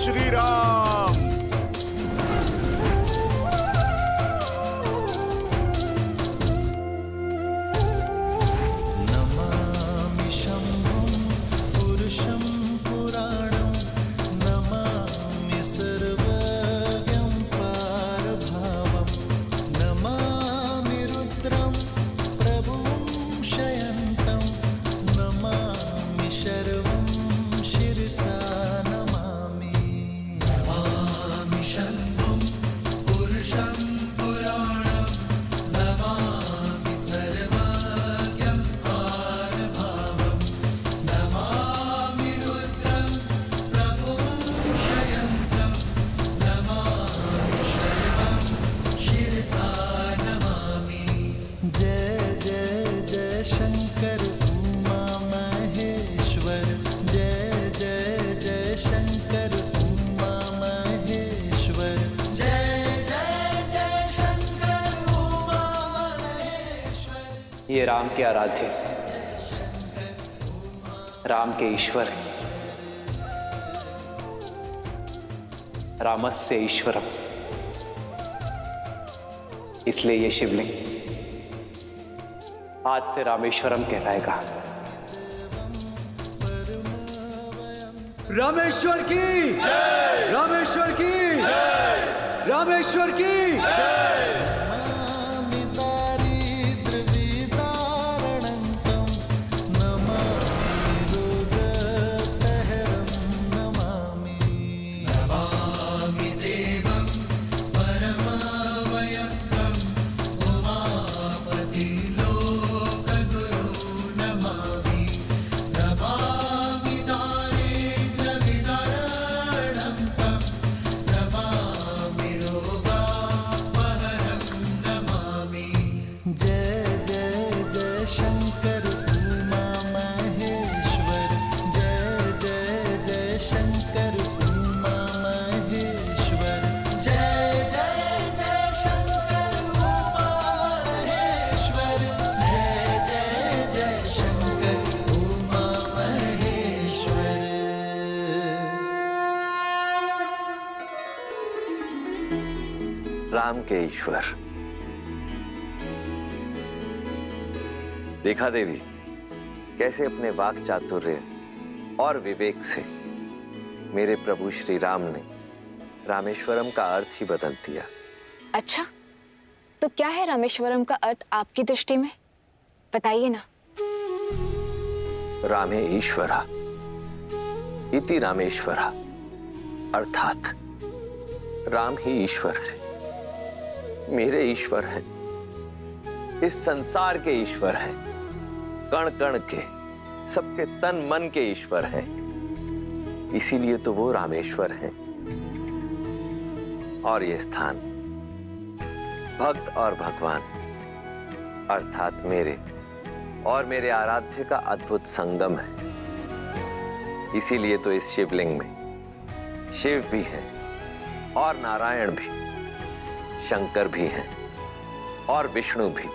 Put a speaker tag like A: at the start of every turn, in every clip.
A: श्री राम।
B: नमामि शम्भुं पुरुषं पुराणं नमामि सर्वज्ञं पारभावं नमामि रुद्रं प्रभुं शयन्तं नमामि शर्वं शिरसा नमामि। नमामि शम्भुं पुरुषं पुराणं नमामि सर्वज्ञं पारभावं नमामि रुद्रं प्रभुं शयन्तं नमामि शर्वं शिरसा नमामि। जय जय जय शंकर उमा महेश्वर जय जय जय शंकर उमा महेश्वर जय जय जय शंकर उमा महेश्वर।
C: ये राम के आराध्य, राम के ईश्वर है। रामस्य ईश्वरम, इसलिए ये शिवलिंग आज से रामेश्वरम कहलाएगा।
D: रामेश्वर की जय, रामेश्वर की जय, रामेश्वर की जय।
B: नमामि दारिद्र्यविदारणन्तं नमामि रोगपहरं नमामि। नमामि देवं परमावयवं उमापति लोकगुरुं नमामि। नमामि दारिद्र्यविदारणन्तं नमामि रोगापहरं नमामि। जय जय जय शंकर उमा महेश्वर जय जय जय शंकर उमा महेश्वर जय जय जय शंकर उमा महेश्वर जय जय जय शंकर उमा महेश्वर।
E: राम के ईश्वर। देखा देवी, कैसे अपने वाक चातुर्य और विवेक से मेरे प्रभु श्री राम ने रामेश्वरम का अर्थ ही बदल दिया।
F: अच्छा, तो क्या है रामेश्वरम का अर्थ आपकी दृष्टि में? बताइए ना।
E: रामे ईश्वरा इति रामेश्वरा, अर्थात राम ही ईश्वर है, मेरे ईश्वर है, इस संसार के ईश्वर है, कण कण के, सबके तन मन के ईश्वर है। इसीलिए तो वो रामेश्वर है। और ये स्थान भक्त और भगवान अर्थात मेरे और मेरे आराध्य का अद्भुत संगम है। इसीलिए तो इस शिवलिंग में शिव भी है और नारायण भी, शंकर भी हैं और विष्णु भी।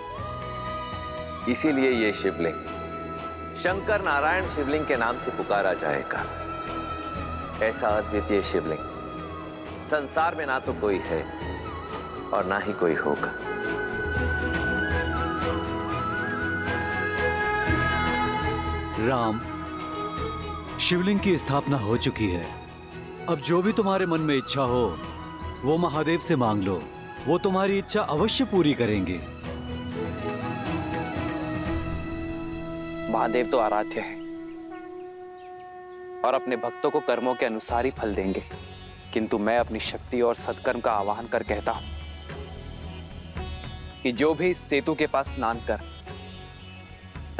E: इसीलिए ये शिवलिंग शंकर नारायण शिवलिंग के नाम से पुकारा जाएगा। ऐसा अद्वितीय शिवलिंग संसार में ना तो कोई है और ना ही कोई होगा।
D: राम, शिवलिंग की स्थापना हो चुकी है। अब जो भी तुम्हारे मन में इच्छा हो वो महादेव से मांग लो, वो तुम्हारी इच्छा अवश्य पूरी करेंगे।
C: महादेव तो आराध्य है और अपने भक्तों को कर्मों के अनुसार ही फल देंगे, किंतु मैं अपनी शक्ति और सत्कर्म का आवाहन कर कहता हूं कि जो भी इस सेतु के पास स्नान कर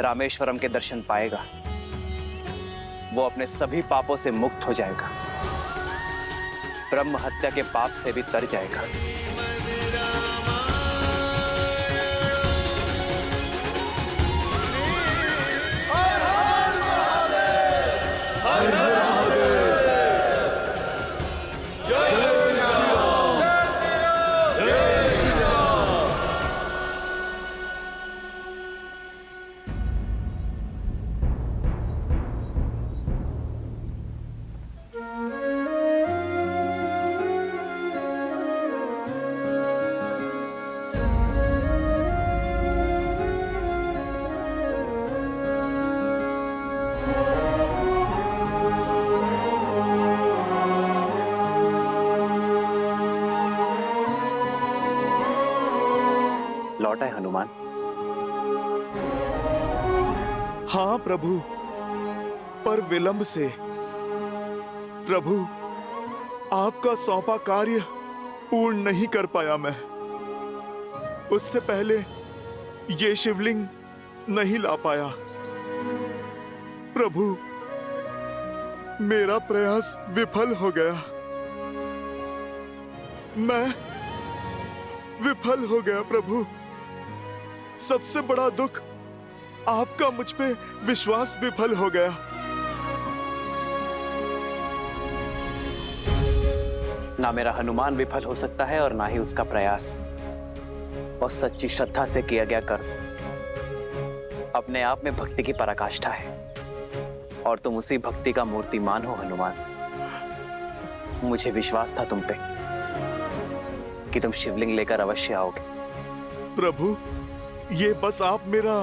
C: रामेश्वरम के दर्शन पाएगा वो अपने सभी पापों से मुक्त हो जाएगा, ब्रह्म हत्या के पाप से भी तर जाएगा। जाता है हनुमान।
A: हाँ प्रभु, पर विलंब से। प्रभु, आपका सौंपा कार्य पूर्ण नहीं कर पाया मैं। उससे पहले ये शिवलिंग नहीं ला पाया। प्रभु, मेरा प्रयास विफल हो गया। मैं विफल हो गया प्रभु। सबसे बड़ा दुख, आपका मुझ पे विश्वास विफल हो गया।
C: ना मेरा हनुमान विफल हो सकता है और ना ही उसका प्रयास। और सच्ची श्रद्धा से किया गया कर्म अपने आप में भक्ति की पराकाष्ठा है। और तुम उसी भक्ति का मूर्तिमान हो हनुमान। मुझे विश्वास था तुम पे कि तुम शिवलिंग लेकर अवश्य आओगे।
A: प्रभु, ये बस आप मेरा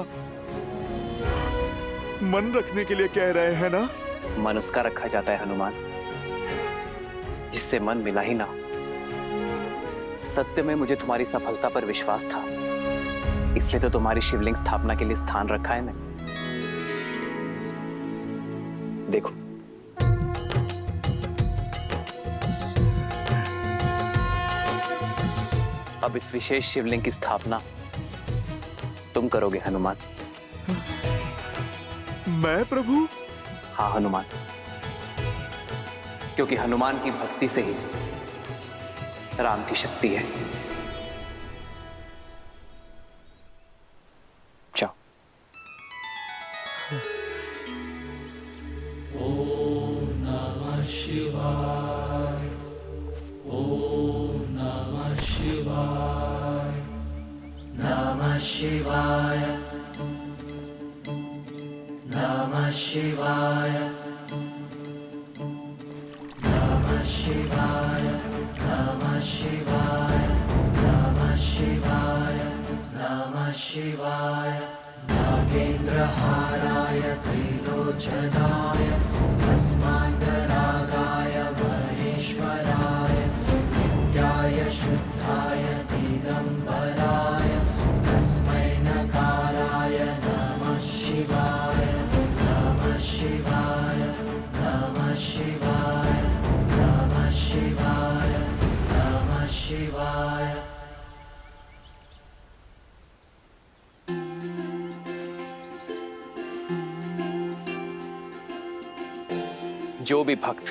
A: मन रखने के लिए कह रहे हैं ना?
C: मन उसका रखा जाता है हनुमान जिससे मन मिला ही ना। सत्य में मुझे तुम्हारी सफलता पर विश्वास था, इसलिए तो तुम्हारी शिवलिंग स्थापना के लिए स्थान रखा है मैंने। देखो, अब इस विशेष शिवलिंग की स्थापना तुम करोगे हनुमान।
A: मैं प्रभु?
C: हाँ हनुमान, क्योंकि हनुमान की भक्ति से ही राम की शक्ति है। जाओ।
B: नागेन्द्रहाराय त्रिलोचनाय भस्मान्तरागाय महेश्वराय नित्याय शुद्धाय दिगम्बराय तस्मै नकाराय नमः शिवाय। नमः शिवाय, नमः शिवाय, नमः शिवाय, नमः शिवाय।
C: जो भी भक्त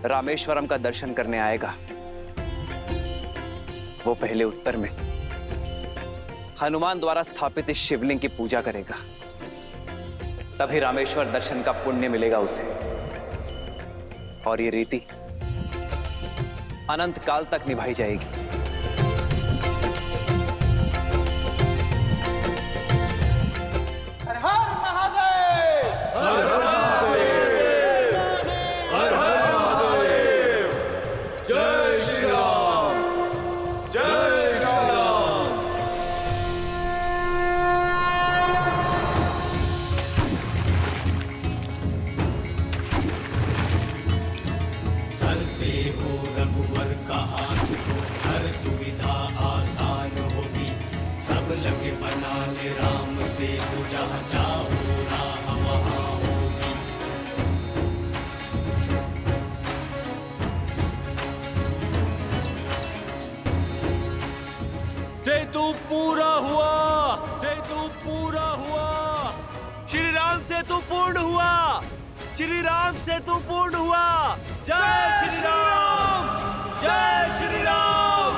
C: रामेश्वरम का दर्शन करने आएगा वो पहले उत्तर में हनुमान द्वारा स्थापित इस शिवलिंग की पूजा करेगा, तभी रामेश्वर दर्शन का पुण्य मिलेगा उसे। और ये रीति अनंत काल तक निभाई जाएगी।
G: सेतु पूरा हुआ, सेतु पूरा हुआ, श्री राम सेतु पूर्ण हुआ, श्री राम सेतु पूर्ण हुआ। जय श्री राम, जय श्री राम,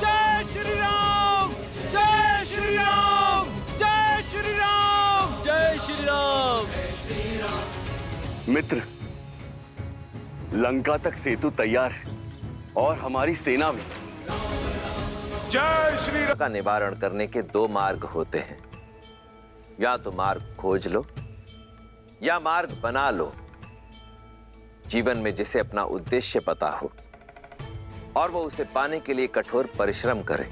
G: जय श्री राम, जय श्री राम, जय श्री राम, जय श्री राम।
H: मित्र, लंका तक सेतु तैयार है और हमारी सेना भी।
A: जय श्री राम।
E: का निवारण करने के दो मार्ग होते हैं, या तो मार्ग खोज लो या मार्ग बना लो। जीवन में जिसे अपना उद्देश्य पता हो और वो उसे पाने के लिए कठोर परिश्रम करे,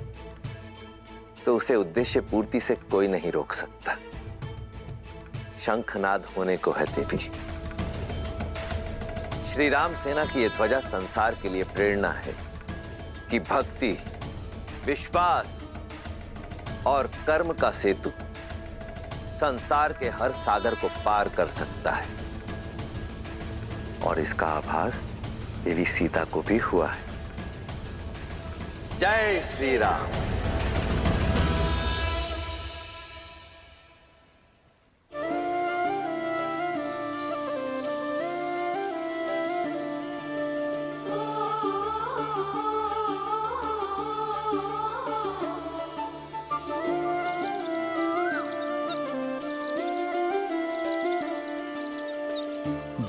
E: तो उसे उद्देश्य पूर्ति से कोई नहीं रोक सकता। शंखनाद होने को है देवी। श्री राम सेना की यह ध्वजा संसार के लिए प्रेरणा है। कि भक्ति, विश्वास और कर्म का सेतु संसार के हर सागर को पार कर सकता है, और इसका आभास देवी सीता को भी हुआ है। जय श्री राम।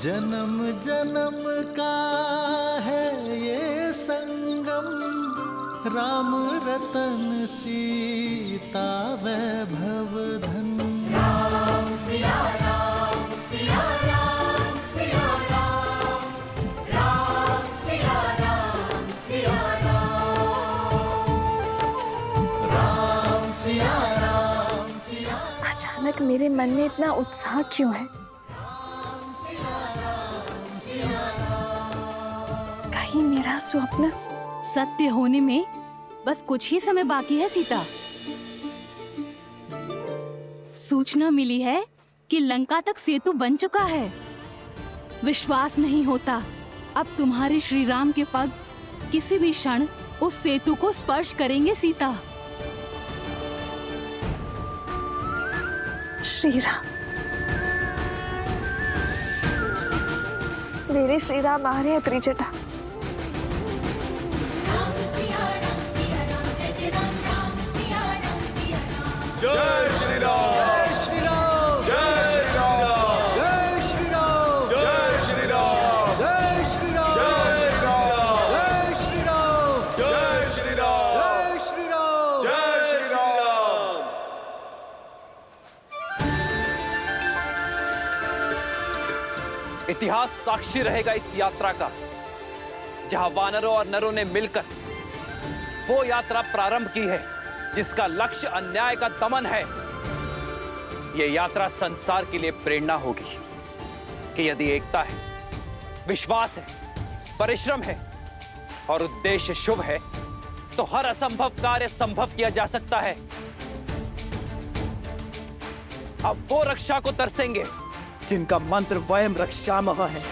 I: जन्म जन्म का है ये संगम, राम रतन सीता वैभव धन।
B: राम सिया राम सिया राम सिया राम, राम सिया राम सिया राम, राम सिया राम सिया।
F: अचानक मेरे मन में इतना उत्साह क्यों है? कहीं मेरा स्वप्न
J: सत्य होने में बस कुछ ही समय बाकी है सीता। सूचना मिली है कि लंका तक सेतु बन चुका है। विश्वास नहीं होता अब तुम्हारे श्री राम के पग किसी भी क्षण उस सेतु को स्पर्श करेंगे सीता।
F: श्री राम, मेरे श्री राम आ रहे हैं त्रिजटा।
G: जय श्री राम, जय श्री राम, जय राम, जय श्री राम, जय श्री राम, जय श्री राम, जय श्री राम, जय श्री राम, जय श्री राम, जय श्री राम।
C: इतिहास साक्षी रहेगा इस यात्रा का, जहां वानरों और नरों ने मिलकर वो यात्रा प्रारंभ की है जिसका लक्ष्य अन्याय का दमन है। यह यात्रा संसार के लिए प्रेरणा होगी कि यदि एकता है, विश्वास है, परिश्रम है और उद्देश्य शुभ है तो हर असंभव कार्य संभव किया जा सकता है। अब वो रक्षा को तरसेंगे जिनका मंत्र वयम रक्षामः है।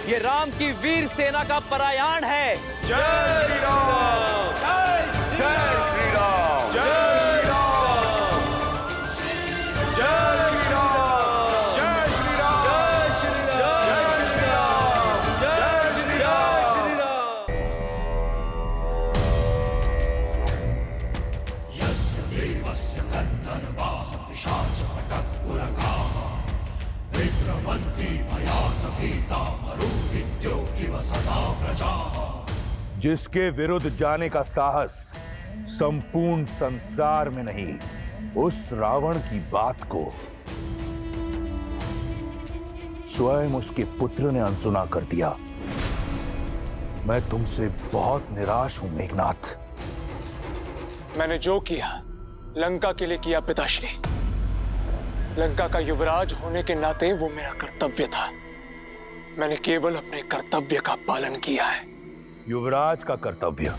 C: ये राम की वीर सेना का परायाण है।
G: जय श्री राम, जय श्री राम, जय श्री राम, जय श्री राम, जय श्री राम, जय श्री राम, जय श्री राम।
B: यस्य देवस्य गन्धर्वाः पिशाचपटः उरगाः, विद्रवन्ति भयानभीता मरुदित्यो इव सदा प्रजाः।
K: जिसके विरुद्ध जाने का साहस संपूर्ण संसार में नहीं, उस रावण की बात को स्वयं उसके पुत्र ने अनसुना कर दिया। मैं तुमसे बहुत निराश हूं मेघनाथ।
L: मैंने जो किया लंका के लिए किया पिताश्री। लंका का युवराज होने के नाते वो मेरा कर्तव्य था। मैंने केवल अपने कर्तव्य का पालन किया है।
K: युवराज का कर्तव्य,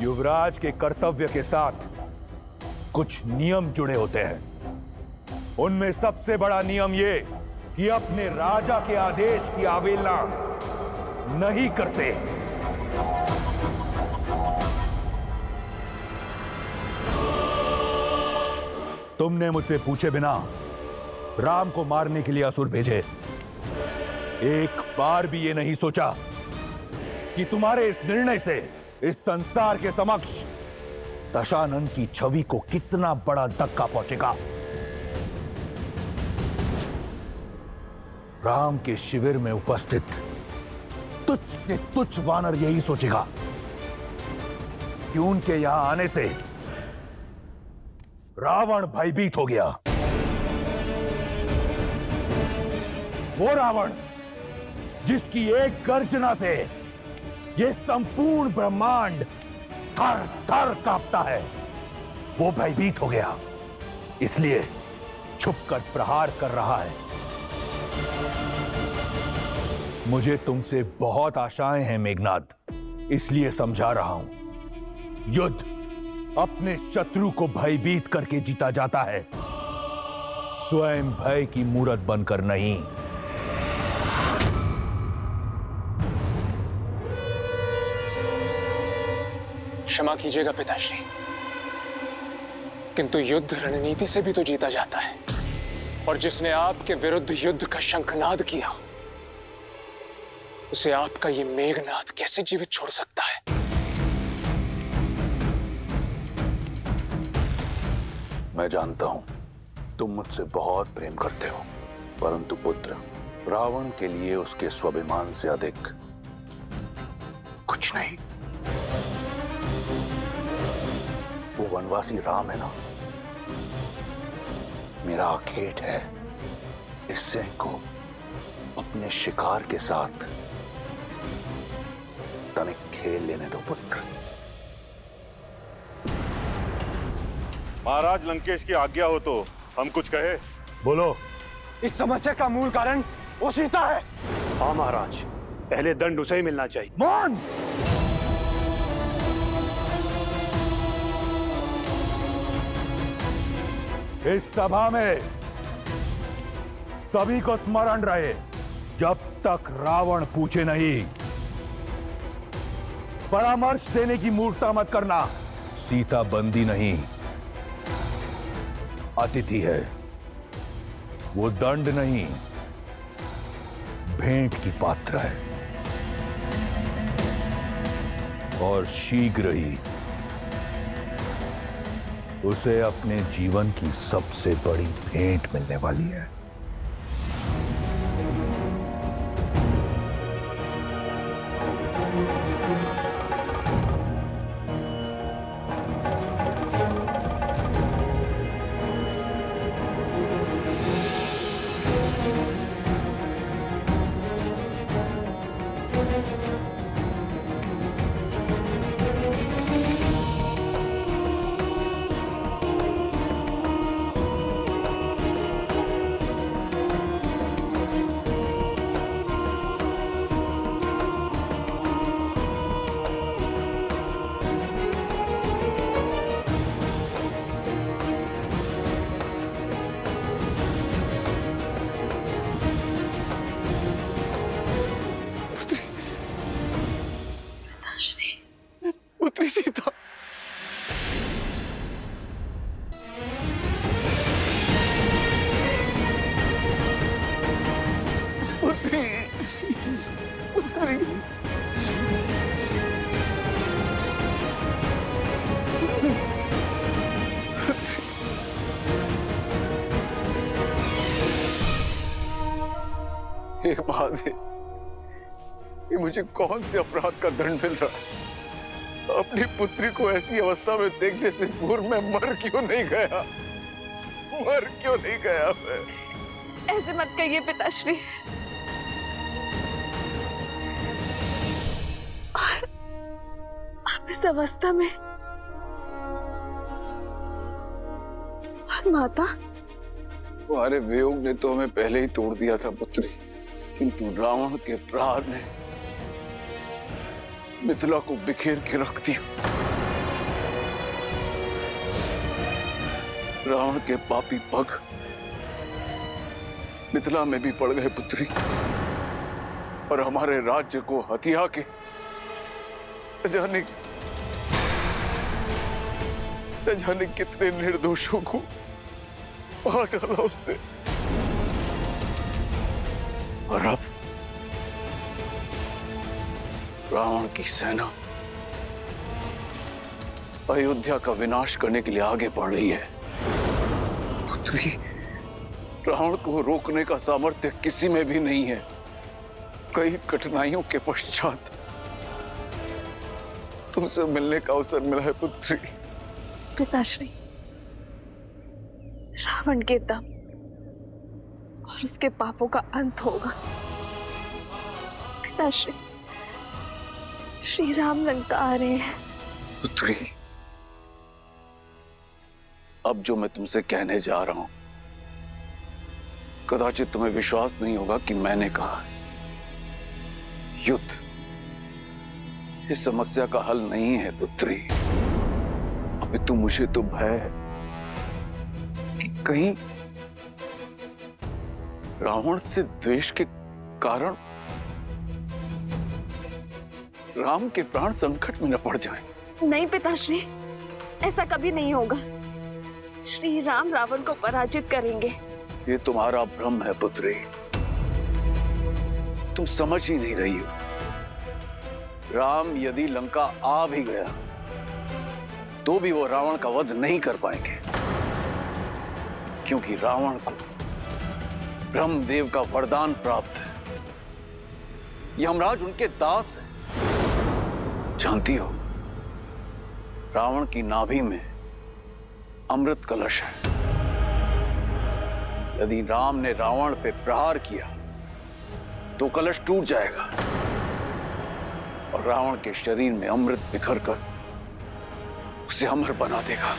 K: युवराज के कर्तव्य के साथ कुछ नियम जुड़े होते हैं। उनमें सबसे बड़ा नियम ये कि अपने राजा के आदेश की अवहेलना नहीं करते। तुमने मुझसे पूछे बिना राम को मारने के लिए असुर भेजे। एक बार भी ये नहीं सोचा कि तुम्हारे इस निर्णय से इस संसार के समक्ष दशानन की छवि को कितना बड़ा धक्का पहुंचेगा। राम के शिविर में उपस्थित तुच्छ से तुच्छ वानर यही सोचेगा कि उनके यहां आने से रावण भयभीत हो गया। वो रावण जिसकी एक गर्जना से ये संपूर्ण ब्रह्मांड थर थर कांपता है, वो भयभीत हो गया, इसलिए छुपकर प्रहार कर रहा है। मुझे तुमसे बहुत आशाएं हैं मेघनाद, इसलिए समझा रहा हूं। युद्ध अपने शत्रु को भयभीत करके जीता जाता है, स्वयं भय की मूरत बनकर नहीं।
L: क्षमा कीजिएगा पिताश्री, किंतु युद्ध रणनीति से भी तो जीता जाता है, और जिसने आपके विरुद्ध युद्ध का शंखनाद किया उसे आपका ये मेघनाद कैसे जीवित छोड़ सकता है?
K: मैं जानता हूं तुम मुझसे बहुत प्रेम करते हो, परंतु पुत्र, रावण के लिए उसके स्वाभिमान से अधिक कुछ नहीं। वो वनवासी राम है ना, मेरा आखेट है, इससे को अपने शिकार के साथ तनिक खेल लेने दो पुत्र।
M: महाराज, लंकेश की आज्ञा हो तो हम कुछ कहे।
K: बोलो।
N: इस समस्या का मूल कारण वो सीता है।
M: हाँ महाराज, पहले दंड उसे ही मिलना चाहिए।
K: मौन! इस सभा में सभी को स्मरण रहे, जब तक रावण पूछे नहीं, परामर्श देने की मूर्खता मत करना। सीता बंदी नहीं, अतिथि है, वो दंड नहीं, भेंट की पात्र है, और शीघ्र ही उसे अपने जीवन की सबसे बड़ी भेंट मिलने वाली है।
L: पुत्री सीता, पुत्री, पुत्री,
E: हे महादेव, ये मुझे कौन से अपराध का दंड मिल रहा है? अपनी पुत्री को ऐसी अवस्था में देखने से पूर्व मैं मर क्यों नहीं गया? मर क्यों नहीं गया मैं?
F: ऐसे मत कहिए पिताश्री। और आप इस अवस्था में, और माता?
E: तुम्हारे वियोग ने तो हमें पहले ही तोड़ दिया था पुत्री, किंतु रावण के प्रहार ने मिथिला को बिखेर के रख दिया। रावण के पापी पग मिथिला में भी पड़ गए पुत्री, और हमारे राज्य को हथिया के जाने कितने निर्दोषों को मार डाला उसने। और अब रावण की सेना अयोध्या का विनाश करने के लिए आगे बढ़ रही है। पुत्री, रावण को रोकने का सामर्थ्य किसी में भी नहीं है। कई कठिनाइयों के पश्चात तुमसे मिलने का अवसर मिला है पुत्री।
F: पिताश्री, रावण के दम और उसके पापों का अंत होगा। पिताश्री, श्री राम लंका आ रहे हैं।
E: पुत्री, अब जो मैं तुमसे कहने जा रहा हूं, कदाचित तुम्हें विश्वास नहीं होगा कि मैंने कहा,
H: युद्ध इस समस्या का हल नहीं है पुत्री। अभी तू मुझे तो भय है कि कहीं रावण से द्वेष के कारण राम के प्राण संकट में न पड़ जाएं।
O: नहीं पिताश्री, ऐसा कभी नहीं होगा। श्री राम रावण को पराजित करेंगे।
H: ये तुम्हारा भ्रम है पुत्री, तुम समझ ही नहीं रही हो। राम यदि लंका आ भी गया तो भी वो रावण का वध नहीं कर पाएंगे, क्योंकि रावण को ब्रह्मदेव का वरदान प्राप्त है। यमराज उनके दास हैं। जानती हो, रावण की नाभि में अमृत कलश है। यदि राम ने रावण पे प्रहार किया तो कलश टूट जाएगा और रावण के शरीर में अमृत बिखर कर उसे अमर बना देगा।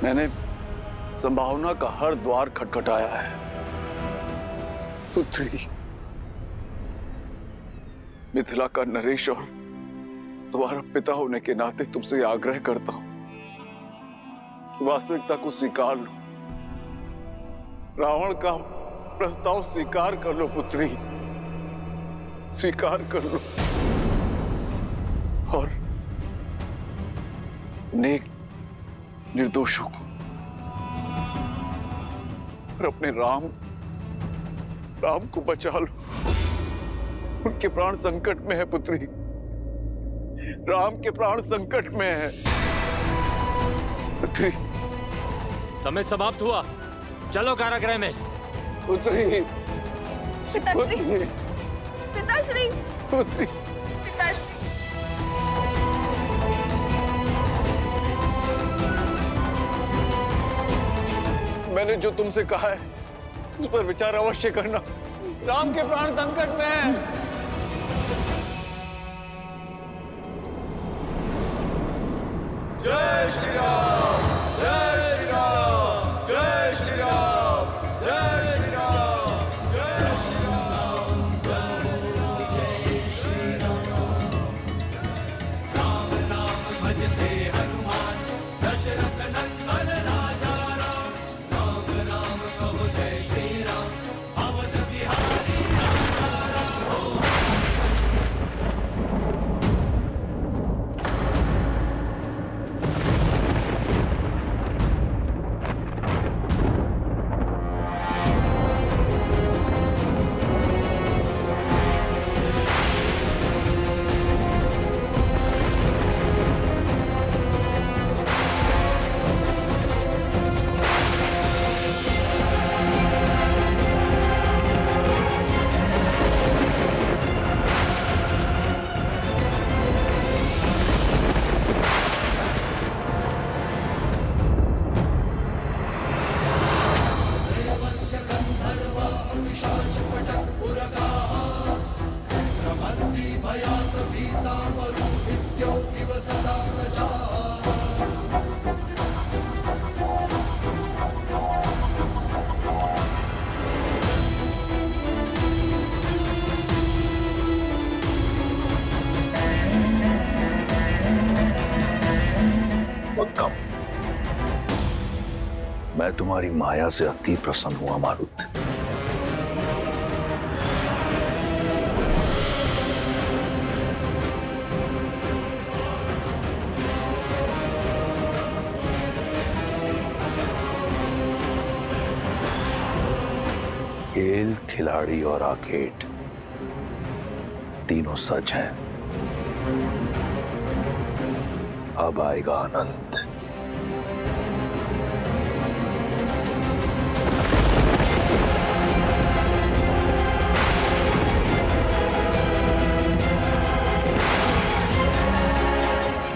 H: मैंने संभावना का हर द्वार खटखटाया है पुत्री। मिथिला का नरेश और तुम्हारा पिता होने के नाते तुमसे आग्रह करता हूं कि वास्तविकता को स्वीकार लो। रावण का प्रस्ताव स्वीकार कर लो पुत्री, स्वीकार कर लो और नेक निर्दोषों को और अपने राम को बचा लो। उनके प्राण संकट में है पुत्री, राम के प्राण संकट में है पुत्री।
G: समय समाप्त हुआ, चलो कारागृह में।
H: पुत्री,
O: पिताश्री, पिताश्री,
H: पुत्री,
O: पिताश्री।
H: मैंने जो तुमसे कहा है उस पर विचार अवश्य करना। राम के प्राण संकट में है।
B: जय श्री राम, जय श्री राम, जय श्री राम, जय श्री राम, जय श्री राम, जय श्री राम। राम नाम भजते हनुमान, दशरथ नंदन राजा राम। राम राम कहो जय श्री राम, अवध बिहारी राजा राम।
K: मैं तुम्हारी माया से अति प्रसन्न हुआ मारुत। खेल, खिलाड़ी और आर्केड तीनों सच हैं। अब आएगा आनंद।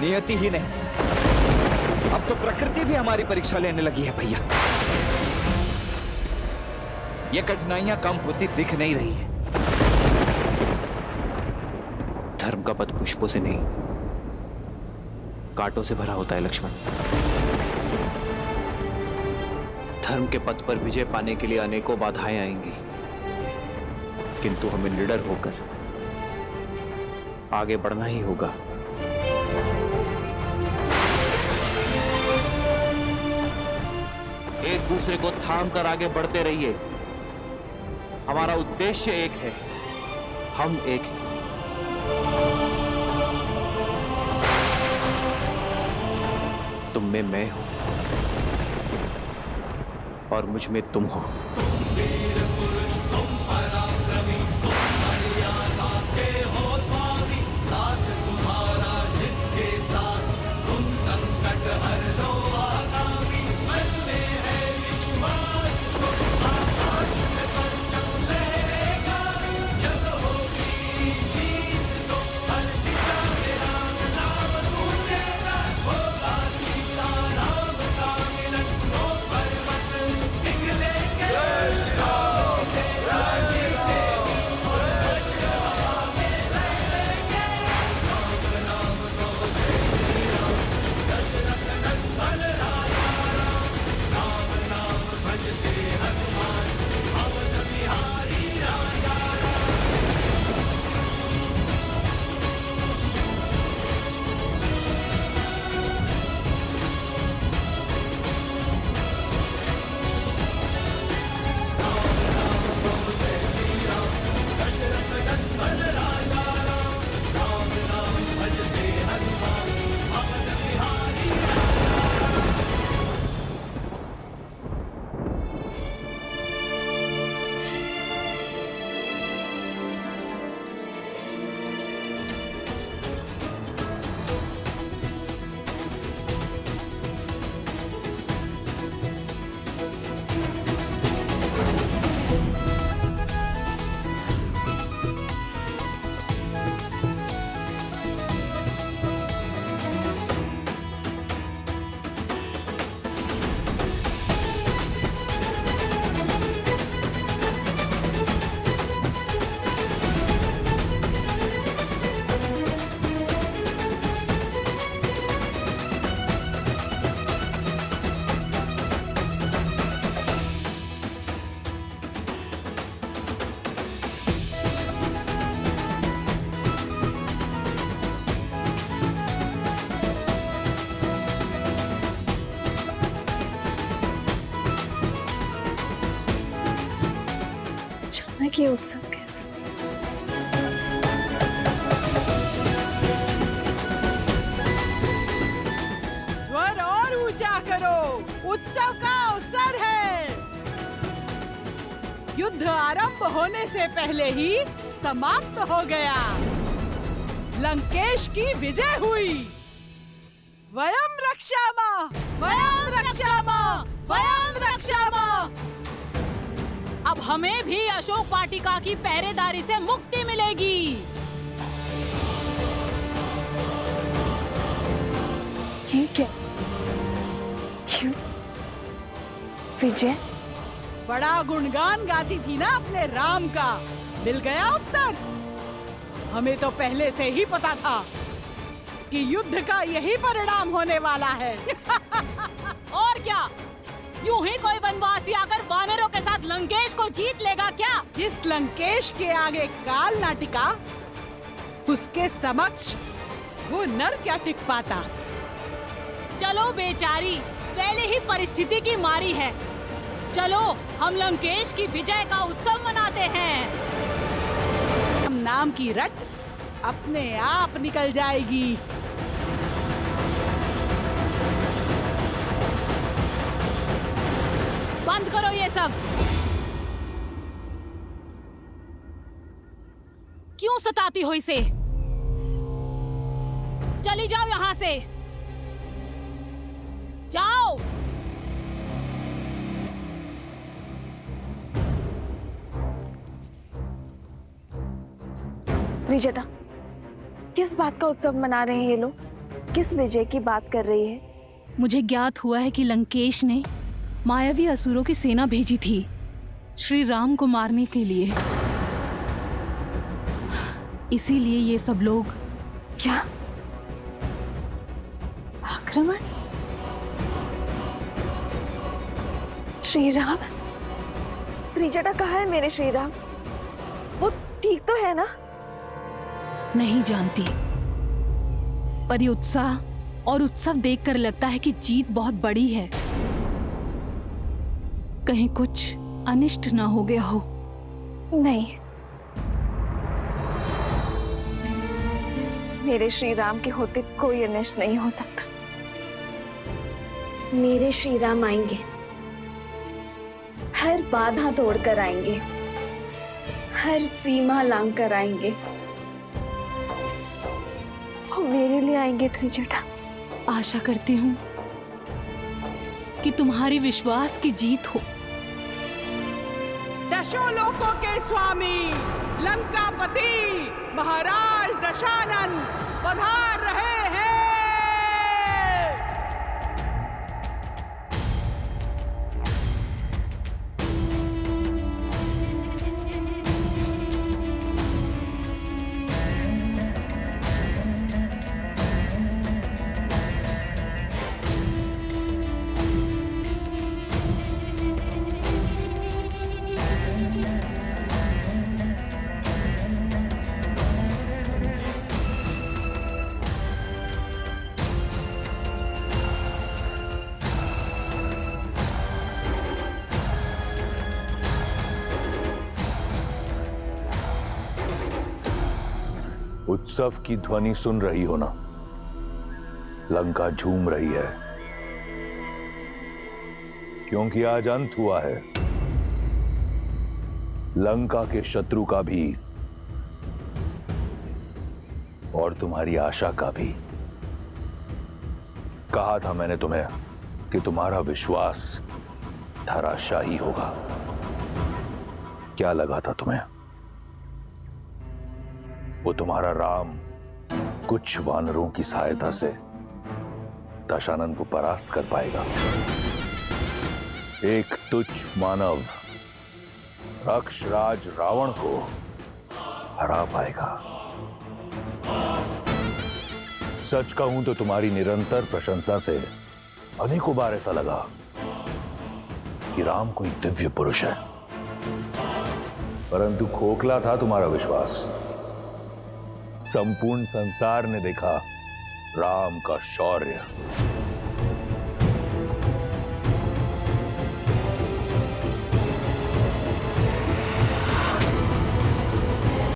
P: नियति ही नहीं, अब तो प्रकृति भी हमारी परीक्षा लेने लगी है भैया। ये कठिनाइयां कम होती दिख नहीं रही है।
C: धर्म का पथ पुष्पों से नहीं, कांटों से भरा होता है लक्ष्मण। धर्म के पथ पर विजय पाने के लिए अनेकों बाधाएं आएंगी, किंतु हमें निडर होकर आगे बढ़ना ही होगा। एक दूसरे को थाम कर आगे बढ़ते रहिए। हमारा उद्देश्य एक है, हम एक हैं। तुम में मैं हूं और मुझ में तुम हो।
O: ये उत्सव कैसा?
J: स्वर और ऊंचा करो, उत्सव का अवसर है। युद्ध आरंभ होने से पहले ही समाप्त हो गया। लंकेश की विजय हुई। वयम रक्षामः, वयम रक्षामः, वयम रक्षामः। अब हमें भी अशोक वाटिका की पहरेदारी से मुक्ति मिलेगी।
O: ये क्या? क्यों? विजय?
J: बड़ा गुणगान गाती थी ना अपने राम का, मिल गया उत्तर। हमें तो पहले से ही पता था कि युद्ध का यही परिणाम होने वाला है।
Q: और क्या, यूं ही कोई वनवासी आकर वानरों के साथ लंकेश को जीत लेगा क्या?
J: जिस लंकेश के आगे काल ना टिका, उसके समक्ष वो नर क्या टिक पाता।
Q: चलो बेचारी, पहले ही परिस्थिति की मारी है। चलो हम लंकेश की विजय का उत्सव मनाते हैं।
J: हम नाम की रट अपने आप निकल जाएगी।
Q: बंद करो ये सब। क्यों सताती हो इसे? चली जाओ यहाँ से, जाओ।
O: त्रिजटा, किस बात का उत्सव मना रहे हैं ये लोग? किस विजय की बात कर रही है?
J: मुझे ज्ञात हुआ है कि लंकेश ने मायावी असुरों की सेना भेजी थी श्री राम को मारने के लिए। इसीलिए ये सब लोग।
O: क्या आक्रमण? श्री राम? त्रिजटा कहाँ है मेरे श्री राम? वो ठीक तो है ना?
J: नहीं जानती, पर ये उत्साह और उत्सव देखकर लगता है कि जीत बहुत बड़ी है। कहीं कुछ अनिष्ट ना हो गया हो।
F: नहीं,
O: मेरे श्री राम के होते कोई अनिष्ट नहीं हो सकता।
F: मेरे श्री राम आएंगे, हर बाधा तोड़कर आएंगे, हर सीमा लांघकर आएंगे।
O: वो मेरे लिए आएंगे त्रिजटा।
J: आशा करती हूँ कि तुम्हारे विश्वास की जीत हो।
Q: दशों लोकों के स्वामी लंकापति महाराज दशानन पधार रहे हैं।
K: उत्सव की ध्वनि सुन रही हो ना? लंका झूम रही है, क्योंकि आज अंत हुआ है लंका के शत्रु का भी और तुम्हारी आशा का भी। कहा था मैंने तुम्हें कि तुम्हारा विश्वास धराशायी होगा। क्या लगा था तुम्हें? वो तुम्हारा राम कुछ वानरों की सहायता से दशानन को परास्त कर पाएगा। एक तुच्छ मानव राक्षराज रावण को हरा पाएगा। सच कहूं तो तुम्हारी निरंतर प्रशंसा से अनेकों बार ऐसा लगा कि राम कोई दिव्य पुरुष है, परंतु खोखला था तुम्हारा विश्वास। संपूर्ण संसार ने देखा राम का शौर्य,